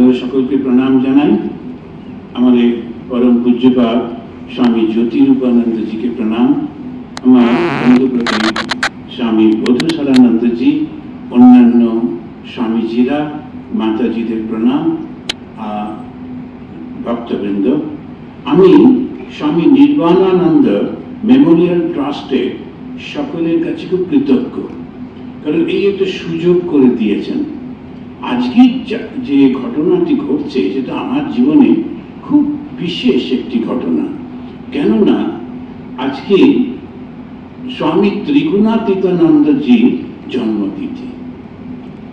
আপনাদের সকলকে প্রণাম জানাই। আমাদের পরম পূজ্যপাদ স্বামী জ্যোতিরূপানন্দজিকে প্রণাম। আমার বন্ধুপ্রতি স্বামী বধূশরানন্দজি, অন্যান্য স্বামীজিরা, মাতাজিদের প্রণাম। ভক্তবৃন্দ, আমি স্বামী নির্বাণানন্দ মেমোরিয়াল ট্রাস্টে সকলের কাছে খুব কৃতজ্ঞ, কারণ এই একটা সুযোগ করে দিয়েছেন। আজকে যে ঘটনাটি ঘটছে সেটা আমার জীবনে খুব বিশেষ একটি ঘটনা। কেননা আজকে স্বামী ত্রিগুণাতীতানন্দজির জন্মতিথি,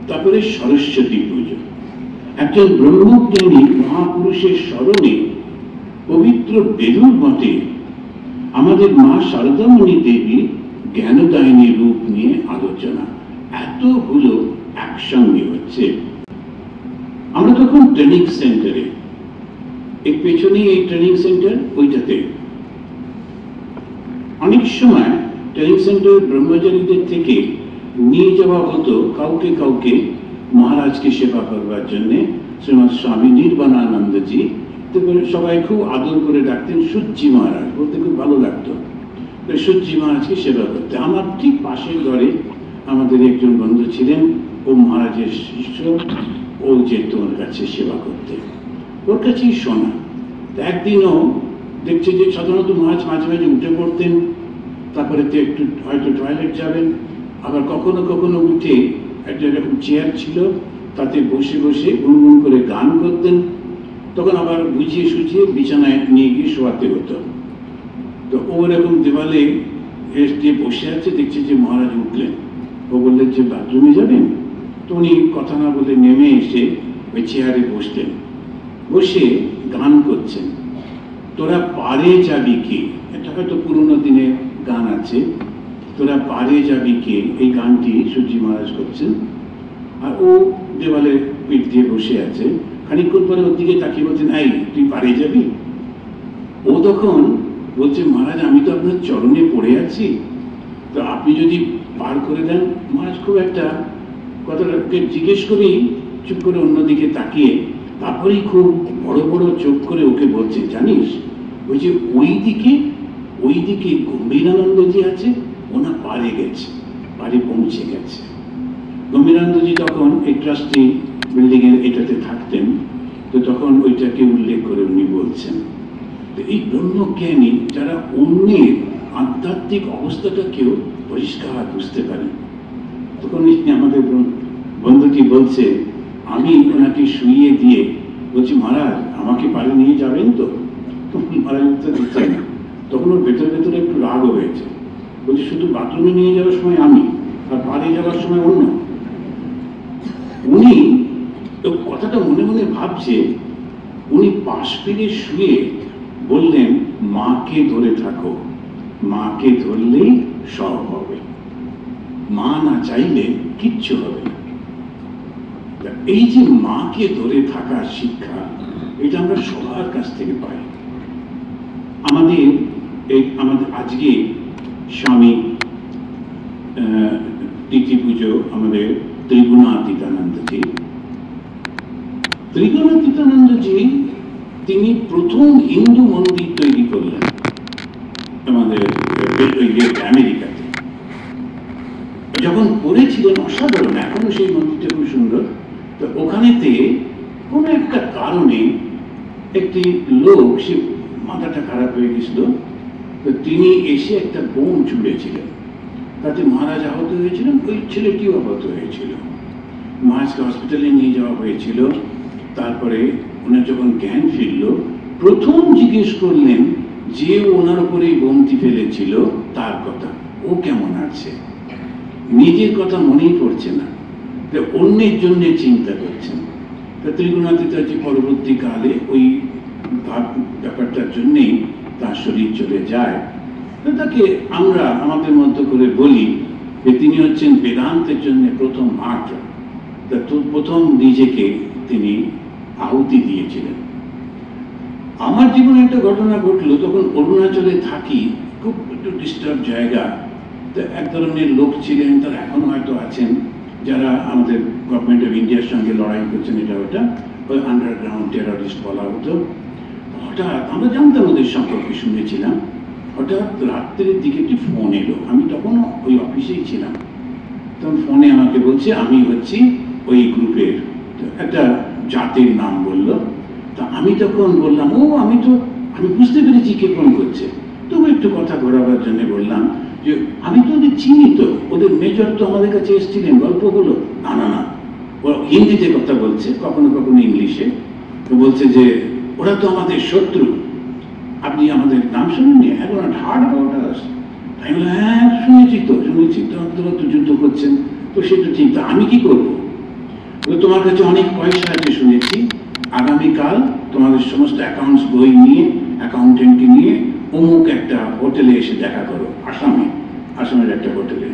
তারপরে সরস্বতী পুজো। একজন ব্রহ্মজ্ঞানী মহাপুরুষের স্মরণে পবিত্র বেলুর মঠে আমাদের মা শারদামণি দেবীর জ্ঞানদায়িনী রূপ নিয়ে আলোচনা। এতগুলো একসঙ্গে হচ্ছে। আমরা তখন ট্রেনিং সেন্টারে, এর পেছনেই এই ট্রেনিং সেন্টার, ওইটাতে অনেক সময় ট্রেনিং সেন্টারের ব্রহ্মচারীদের থেকে নিয়ে যাওয়া হতো কাউকে কাউকে মহারাজকে সেবা করবার জন্য। শ্রীমৎ স্বামী নির্বাণানন্দজি সবাই খুব আদর করে ডাকতেন সূর্যি মহারাজ, বলতে খুব ভালো লাগতো। সূর্যি মহারাজকে সেবা করতে আমার ঠিক পাশের ঘরে আমাদের একজন বন্ধু ছিলেন, ও মহারাজের শিষ্য, ও যেত ওর কাছে সেবা করতে, ওর কাছেই শোনা। একদিনও দেখছে যে সাধারণত মহারাজ মাঝে মাঝে উঠে পড়তেন, তারপরে একটু হয়তো টয়লেট যাবেন, আবার কখনো কখনো উঠে একটা এরকম চেয়ার ছিল, তাতে বসে বসে গুনগুন করে গান করতেন। তখন আবার বুঝিয়ে সুঝিয়ে বিছানায় নিয়ে গিয়ে শোয়াতে হতো। তো ও এরকম দেওয়ালে যে বসে আছে, দেখছে যে মহারাজ উঠলেন। ও বললেন যে বাথরুমে যাবেন? তো উনি কথা না বলে নেমে এসে ওই চেয়ারে বসলেন, বসে গান করছেন। তোরা পারে যাবি কে, এটা হয়তো পুরোনো দিনের গান আছে। তোরা পারে যাবি কে, এই গানটি সূর্যি মহারাজ করছেন, আর ও দেওয়ালে পিঠ দিয়ে বসে আছে। খানিকক্ষণ পরে ওর দিকে তাকিয়ে বলছেন, এই তুই পারে যাবি? ও তখন বলছে, মহারাজ আমি তো আপনার চরণে পড়ে আছি, তো আপনি যদি পার করে দেন। মহারাজ খুব একটা কথাটাকে জিজ্ঞেস করেই চুপ করে অন্যদিকে তাকিয়ে, তারপরেই খুব বড় বড় চোখ করে ওকে বলছে, জানিস ওই যে ওই দিকে গম্ভীরানন্দজি আছে, ওনা পারে গেছে, পারে পৌঁছে গেছে। গম্ভীরানন্দজি তখন এই ট্রাস্টি বিল্ডিং এর এটাতে থাকতেন, তো তখন ওইটাকে উল্লেখ করে উনি বলছেন। তো এই ব্রহ্মজ্ঞানী যারা অন্যের আধ্যাত্মিক অবস্থাটাকেও পরিষ্কার বুঝতে পারেন, তখন আমাদের বন্ধুটি বলছে, আমি ওনাকে শুইয়ে দিয়ে বলছি, মহারাজ আমাকে পারে নিয়ে যাবেন তো? তখন মহারাজ উত্তর দিচ্ছেন না। তখন ওর ভেতরে ভেতরে একটু রাগ হয়েছে, বলছি শুধু বাথরুমে নিয়ে যাওয়ার সময় আমি, আর পারে যাওয়ার সময় অন্য। উনি কথাটা মনে মনে ভাবছে, উনি পাশ ফিরে শুয়ে বললেন, মাকে ধরে থাকো, মাকে ধরলেই সব হবে, মা না চাইলে কিচ্ছু হবে না। এই যে মাকে ধরে থাকার শিক্ষা, এটা আমরা সবার কাছ থেকে পাই। আমাদের আজকে স্বামী তিথি পুজো, আমাদের ত্রিগুণাতীতানন্দজি তিনি প্রথম হিন্দু মন্দির তৈরি করলেন আমাদের আমেরিকাতে। যখন করেছিলেন অসাধারণ, এখনো সেই মন্দিরটা খুব সুন্দর। তো ওখানেতে কোনো একটা কারণে একটি লোক, সে মাথাটা খারাপ হয়ে গেছিল, তো তিনি এসে একটা বোম ছুঁড়েছিলেন, তাতে মহারাজ আহত হয়েছিলেন, ওই ছেলেটিও আহত হয়েছিল। মহারাজকে হসপিটালে নিয়ে যাওয়া হয়েছিল। তারপরে ওনার যখন জ্ঞান ফিরল, প্রথম জিজ্ঞেস করলেন যে ওনার উপরে বোমটি ফেলেছিল তার কথা, ও কেমন আছে। নিজের কথা মনেই পড়ছে না, অন্যের জন্য চিন্তা করছেন। ত্রিগুণাতীতাজি পরবর্তীকালে ওই ব্যাপারটার জন্যেই তার শরীর চলে যায়। তাকে আমরা আমাদের মধ্যে করে বলি যে তিনি হচ্ছেন বেদান্তের জন্য প্রথম মার্টার। প্রথম নিজেকে তিনি আহুতি দিয়েছিলেন। আমার জীবনে একটা ঘটনা ঘটলো, তখন অরুণাচলে থাকি, খুব একটু ডিস্টার্ব জায়গা। তো এক ধরনের লোক ছিলেন, তারা এখন হয়তো আছেন, যারা আমাদের গভর্নমেন্ট অফ ইন্ডিয়ার সঙ্গে লড়াই করছেন, এটা ওটা। ওই আন্ডারগ্রাউন্ড টেররিস্ট বলা হতো। হঠাৎ আমরা জানতাম ওদের সম্পর্কে, শুনেছিলাম। হঠাৎ রাত্রের দিকে একটি ফোন এলো, আমি তখনও ওই অফিসেই ছিলাম। তখন ফোনে আমাকে বলছে আমি হচ্ছি ওই গ্রুপের, একটা জাতির নাম বললো। তা আমি তখন বললাম ও আমি বুঝতে পেরেছি কে ফোন করছে। তবু একটু কথা ঘোরাবার জন্য বললাম যে আমি তো ওদের চিনি, তো ওদের মেজর তো আমাদের কাছে এসেছিলেন, গল্প হলো। না না না, ওরা হিন্দিতে কথা বলছে, কখনো কখনো ইংলিশে। তো বলছে যে ওরা তো আমাদের শত্রু, আপনি আমাদের নাম শুনেননি? এখন হার্ড অ্যাবাউট আস। আমি বললাম হ্যাঁ শুনেছি তো আপনারা তো যুদ্ধ করছেন, তো সেটা ঠিক। তা আমি কি করবো? তোমার কাছে অনেক পয়সা আছে শুনেছি, আগামীকাল তোমাদের সমস্ত অ্যাকাউন্টস বই নিয়ে, অ্যাকাউন্টেন্টকে নিয়ে অমুক একটা হোটেলে এসে দেখা করো, আসামের একটা হোটেলে।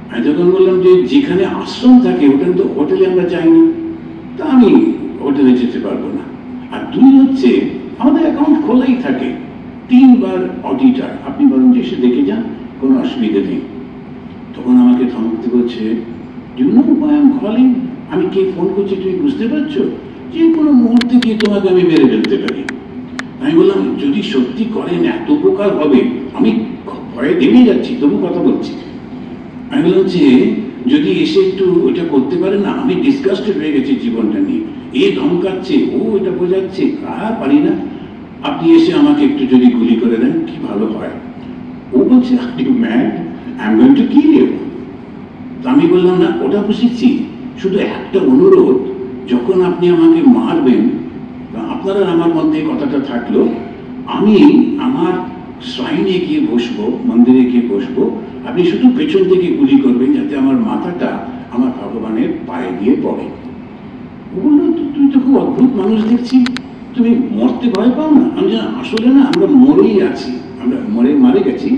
আমি যখন বললাম যে যেখানে আশ্রম থাকে ওখানে তো হোটেলে আমরা যাই না, তা আমি হোটেলে যেতে পারবো না। আর দুই হচ্ছে আমাদের অ্যাকাউন্ট খোলাই থাকে, 3 বার অডিটার, আপনি বরং এসে দেখে যান, কোনো অসুবিধা নেই। তখন আমাকে থামতে বলছে do you know why I am calling? আমি কে ফোন করছি তুমি বুঝতে পারছো? যে কোনো মুহূর্তে গিয়ে তোমাকে আমি মেরে ফেলতে পারি। আমি বললাম যদি সত্যি করেন এত উপকার হবে। আমি ভয়ে থেমে যাচ্ছি, তবু কথা বলছি। আমি বললাম যে যদি এসে একটু ওইটা করতে পারে না, আমি ডিসগাস্টেড হয়ে গেছি জীবনটা নিয়ে। এ ধমকাচ্ছে, ও এটা বোঝাচ্ছে, পারি না। আপনি এসে আমাকে একটু যদি গুলি করে দেন কি ভালো হয়। ও বলছে আপনি mad, I am going to kill you. আমি বললাম না, ওটা বুঝেছি, শুধু একটা অনুরোধ, যখন আপনি আমাকে মারবেন, আপনার আর আমার মধ্যে কথাটা থাকলো, আমি আমার শ্রাইনে গিয়ে বসবো, মন্দিরে গিয়ে বসবো, আপনি শুধু পেছন থেকে গুলি করবেন যাতে আমার মাথাটা আমার ভগবানের পায়ে গিয়ে পড়ে। ও বললো তুই তো খুব অদ্ভুত মানুষ দেখছি, তুমি মরতে ভয় পাও না? আমি জানি আসলে না, আমরা মরেই আছি, আমরা মারে গেছি,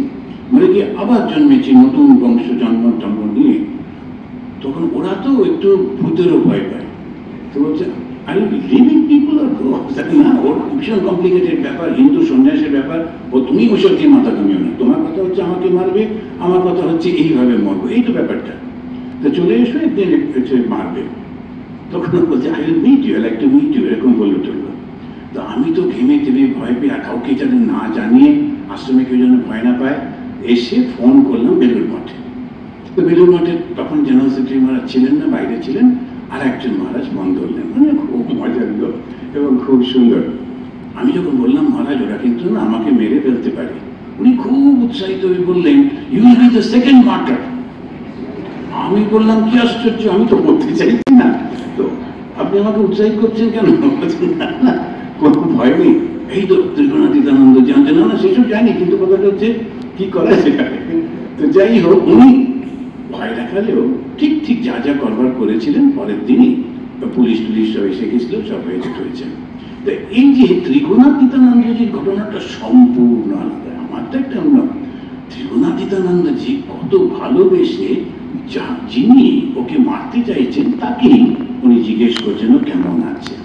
মরে গিয়ে আবার জন্মেছি নতুন বংশ জন্ম নিয়ে। তখন ওরা তো একটু ভূতেরও ভয় পায়। তো বলছে আই লিভিং পিপল আর গডস, না ওর ভীষণ কমপ্লিকেটেড ব্যাপার, হিন্দু সন্ন্যাসের ব্যাপার। ও তুমি ওসব দিয়ে মাথা কামিও না, তোমার কথা হচ্ছে আমাকে মারবে, আমার কথা হচ্ছে এইভাবে মরবো, এই তো ব্যাপারটা। তো চলে এসো, একদিন মারবে। তখন বলছে I will meet you, I like to meet you, এরকম বললো টললো। তো আমি তো ঘেমে টেমে ভয় পেয়ে, আর কাউকে যেন না জানিয়ে, আশ্রমে কেউ যেন ভয় না পায়, এসে ফোন করলাম বেলুড় মঠে। তো বেলুড় মঠে তখন জেনারেল সেক্রেটারি মহারাজ ছিলেন না, বাইরে ছিলেন, আর একজন মহারাজ মন ধরলেন, মানে খুব মজার লোক এবং খুব সুন্দর। আমি যখন বললাম মহারাজ ওরা কিন্তু না আমাকে মেরে ফেলতে পারে, উনি খুব উৎসাহিত হয়ে বললেন you will be the second martyr. আমি বললাম কি আশ্চর্য, আমি তো করতে চাইছি না, তো আপনি আমাকে উৎসাহিত করছেন কেন? না কোনো ভয় নেই, এই তো ত্রিগুণাতীতানন্দ জানতেন না, সেসব জানি, কিন্তু কথাটা হচ্ছে কি করা সেখানে। তো যাই হোক, উনি ভয় দেখালেও ঠিক যা যা করবার করেছিলেন, পরের দিনই পুলিশ সব এসে গেছিল, সব হয়েছে। তো এই যে ত্রিগুণাতীতানন্দজির ঘটনাটা সম্পূর্ণ আলাদা, আমারটা একটা অন্য। ত্রিগুণাতীতানন্দজি কত ভালোবেসে যিনি ওকে মারতে চাইছেন তাকেই উনি জিজ্ঞেস করছেন ও কেমন আছে।